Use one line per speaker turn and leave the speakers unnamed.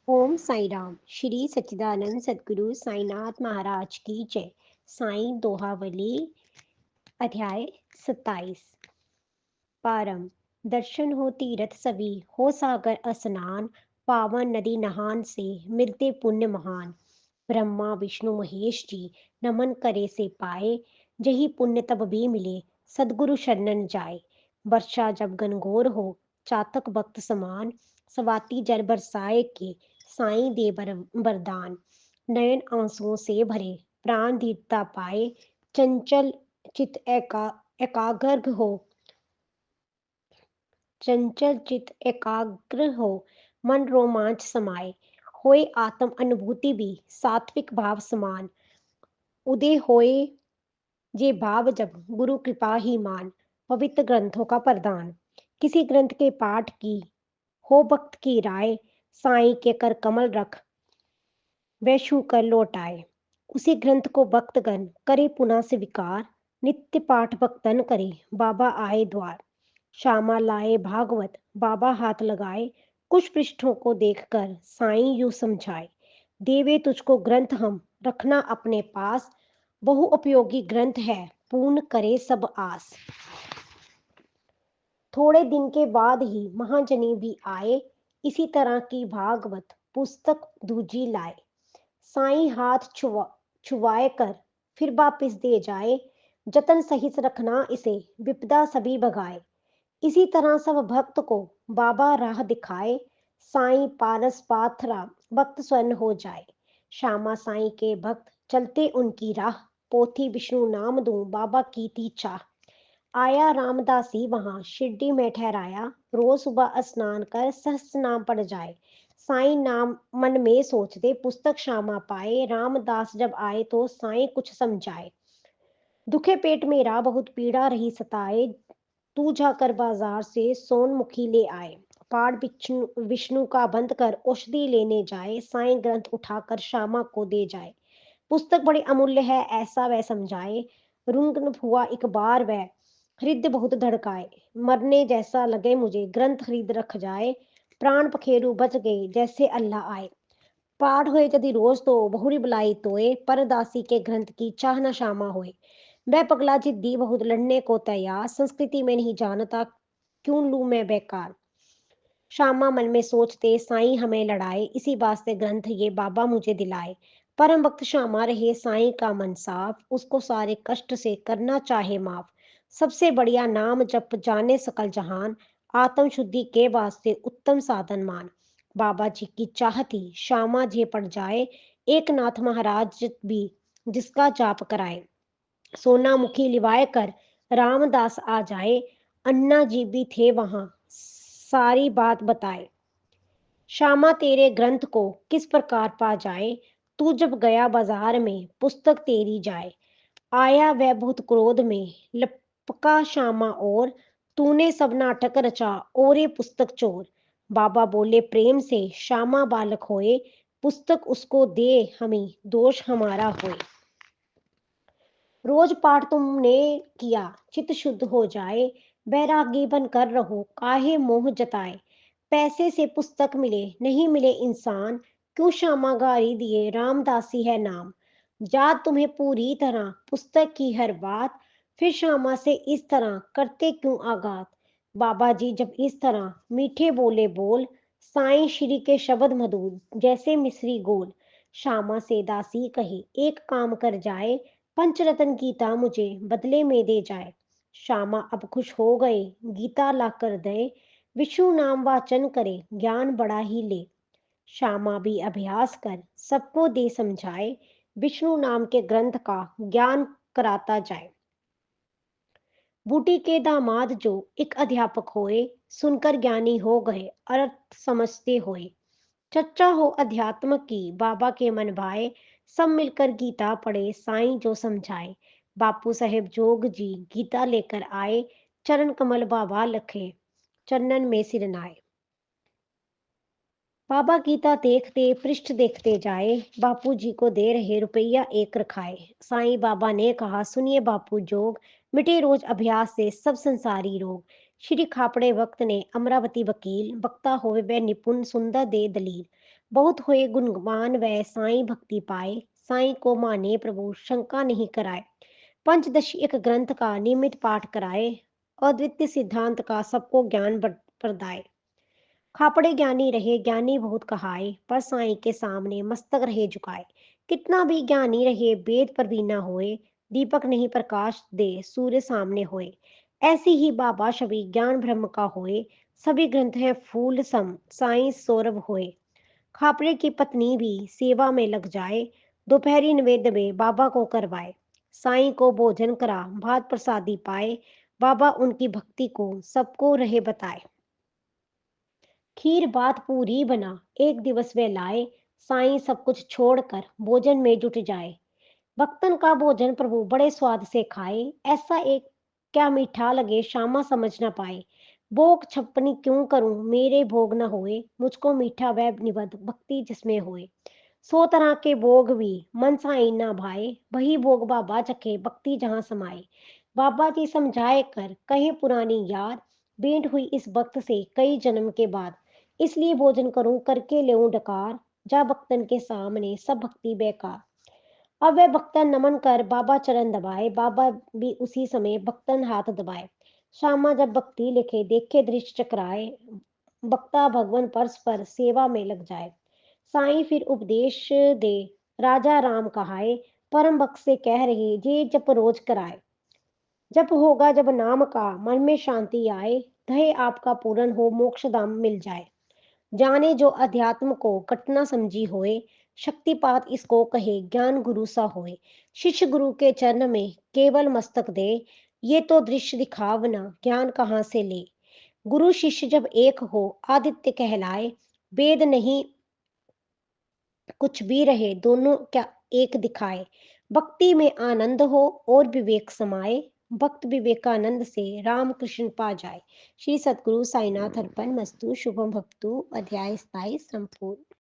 ओम साई राम। श्री सच्चिदानंद सद्गुरु साईनाथ महाराज की जय। साईं दोहावली अध्याय 27। पारम दर्शन हो तीरथ सभी, हो सागर स्नान, पावन नदी नहान से मिलते पुण्य महान। ब्रह्मा विष्णु महेश जी नमन करे से पाए, जही पुण्य तब भी मिले सद्गुरु शरणन जाए। वर्षा जब घनघोर हो चातक भक्त समान, स्वाति जल बरसाए के साईं दे वरदान। नयन आंसुओं से भरे प्राण दीप्ता पाए, चंचल चित एकाग्र हो, चंचल चित एकाग्र हो, मन रोमांच समाए। होए आत्म अनुभूति भी सात्विक भाव समान, उदय होए ये भाव जब गुरु कृपा ही मान। पवित्र ग्रंथों का प्रदान, किसी ग्रंथ के पाठ की हो भक्त की राय, साईं के कर कमल रख वह छू कर लौटाए। उसी ग्रंथ को भक्तगण करे पुनः स्वीकार, नित्य पाठ भक्तन करे बाबा आए द्वार। श्यामा लाए भागवत बाबा हाथ लगाए, कुछ पृष्ठों को देखकर साईं यूं समझाए। देवे तुझको ग्रंथ हम रखना अपने पास, बहु उपयोगी ग्रंथ है पूर्ण करे सब आस। थोड़े दिन के बाद ही महाजनी भी आए, इसी तरह की भागवत पुस्तक दूजी लाए। साईं हाथ छुवाए कर फिर वापिस दे जाए, जतन सहित रखना इसे विपदा सभी भगाए। इसी तरह सब भक्त को बाबा राह दिखाए, साईं पारस पाथरा भक्त स्वर्ण हो जाए। श्यामा साईं के भक्त चलते उनकी राह, पोथी विष्णु नाम दूं बाबा की थी चाह। आया रामदासी वहां शिरडी में ठहराया, रोज सुबह स्नान कर सहस्त्र नाम पढ़ जाए। साईं नाम मन में सोचते पुस्तक श्यामा पाए, रामदास जब आए तो साईं कुछ समझाए। दुखे पेट मेरा बहुत पीड़ा रही सताए, तू जाकर बाजार से सोनमुखी ले आए। पाठ विष्णु विष्णु का बंद कर औषधि लेने जाए, साईं ग्रंथ उठाकर श्यामा को दे जाए। पुस्तक बड़ी अमूल्य है ऐसा वह समझाए, रुंग हुआ एक बार वह हृदय बहुत धड़काए। मरने जैसा लगे मुझे ग्रंथ खरीद रख जाए, प्राण पखेरु बच गए जैसे अल्लाह आए। पाठ हुए यदि रोज तो बहुरी बुलाई तोए, परदासी के ग्रंथ की चाह न श्यामा होए। वह पगला जिद्दी बहुत लड़ने को तैयार, संस्कृति में नहीं जानता क्यों लूं मैं बेकार। श्यामा मन में सोचते साईं हमें लड़ाए, इसी वास्ते ग्रंथ ये बाबा मुझे दिलाए। परम भक्त श्यामा रहे साईं का मन साफ, उसको सारे कष्ट से करना चाहे माफ। सबसे बढ़िया नाम जप जाने सकल जहान, आत्म शुद्धि के वास्ते उत्तम साधन मान। बाबा जी की चाह थी श्यामा जी पड़ जाए, एक नाथ महाराज भी जिसका जाप कराए। सोना मुखी लिवाए कर रामदास आ जाए, अन्ना जी भी थे वहां सारी बात बताए। श्यामा तेरे ग्रंथ को किस प्रकार पा जाए, तू जब गया बाजार में पुस्तक तेरी जाए। आया वह बहुत क्रोध में लपका श्यामा और, तूने सब नाटक रचा और ये पुस्तक चोर। बाबा बोले प्रेम से श्यामा बालक होए, पुस्तक उसको दे हमें दोष हमारा होए। रोज पाठ तुमने किया चित शुद्ध हो जाए, बैरागी बनकर रहो काहे मोह जताए। पैसे से पुस्तक मिले नहीं मिले इंसान, क्यों श्यामा गारी दिए रामदासी है नाम। याद तुम्हें पूरी तरह पुस्तक की हर बात, फिर श्यामा से इस तरह करते क्यों आघात। बाबा जी जब इस तरह मीठे बोले बोल, साईं श्री के शब्द मधुर जैसे मिश्री गोल। श्यामा से दासी कही एक काम कर जाए, पंचरत्न गीता मुझे बदले में दे जाए। श्यामा अब खुश हो गए गीता ला कर दे, विष्णु नाम वाचन करे ज्ञान बड़ा ही ले। श्यामा भी अभ्यास कर सबको दे समझाए, विष्णु नाम के ग्रंथ का ज्ञान कराता जाए। बूटी के दामाद जो एक अध्यापक होए, सुनकर ज्ञानी हो गए अर्थ समझते होए। चर्चा हो अध्यात्म की बाबा के मन भाए, सब मिलकर गीता पढ़े साईं जो समझाए। बापू साहेब जोग जी गीता लेकर आए, चरण कमल बाबा लखे चरणन में सिर नाए। बाबा गीता देखते पृष्ठ देखते जाए, बापू जी को दे रहे रुपया एक रखाए। साईं बाबा ने कहा सुनिए बापू जोग, मिटे रोज अभ्यास से सब संसारी रोग। श्री खापड़े वक्त ने अमरावती वकील बक्ता होवे वह निपुण सुंदर दे दलील बहुत हुए गुणवान वह साईं भक्ति पाए साईं को माने प्रभु शंका नहीं कराए पंचदशी एक ग्रंथ का नियमित पाठ कराए अद्वितीय सिद्धांत का सबको ज्ञान प्रदाय खापड़े ज्ञानी रहे ज्ञानी बहुत कहाए पर साईं के सामने मस्तक रहे झुकाए कितना भी ज्ञानी रहे वेद पर भी न होए दीपक नहीं प्रकाश दे सूर्य सामने होए ऐसी ही बाबा छवि ज्ञान ब्रह्म का होए सभी ग्रंथ हैं फूल सम साईं सौरभ होए खापड़े की पत्नी भी सेवा में लग जाए दोपहरी निवेद्य में बाबा को करवाए साईं को भोजन करा भात प्रसादी पाए बाबा उनकी भक्ति को सबको रहे बताए खीर बात पूरी बना एक दिवस वे लाए साईं सब कुछ छोड़कर भोजन में जुट जाए भक्तन का भोजन प्रभु बड़े स्वाद से खाए ऐसा एक क्या मीठा लगे श्यामा समझ न पाए भोग छप्पनी क्यों करूं मेरे भोग न होए मुझको मीठा वह निबद भक्ति जिसमें होए 100 तरह के भोग भी मन साई ना भाए वही भोग बाबा चखे भक्ति जहां समाए बाबा जी समझाए कर कहे पुरानी याद भेंट हुई इस भक्त से कई जन्म के बाद इसलिए भोजन करूं करके लेऊं डकार जा भक्तन के सामने सब भक्ति बेकार अब वह भक्तन नमन कर बाबा चरण दबाए बाबा भी उसी समय भक्तन हाथ दबाए श्यामा जब भक्ति लिखे देखे दृश्य चकराए भक्ता भगवान परस पर सेवा में लग जाए साईं फिर उपदेश दे राजा राम कहाए परम भक्त से कह रहे जे जप रोज कराए जप होगा जब नाम का मन में शांति आए धय आपका पूर्ण हो मोक्ष धाम मिल जाए जाने जो अध्यात्म को कटना समझी होए शक्तिपात इसको कहे ज्ञान गुरु सा होए शिष्य गुरु के चरण में केवल मस्तक दे ये तो दृश्य दिखावना ज्ञान कहाँ से ले गुरु शिष्य जब एक हो आदित्य कहलाए वेद नहीं कुछ भी रहे दोनों क्या एक दिखाए भक्ति में आनंद हो और विवेक समाए भक्त विवेकानंद से राम कृष्ण पा जाए श्री सतगुरु साईनाथ अर्पण मस्तु शुभम भक्तु अध्याय 27 संपूर्ण।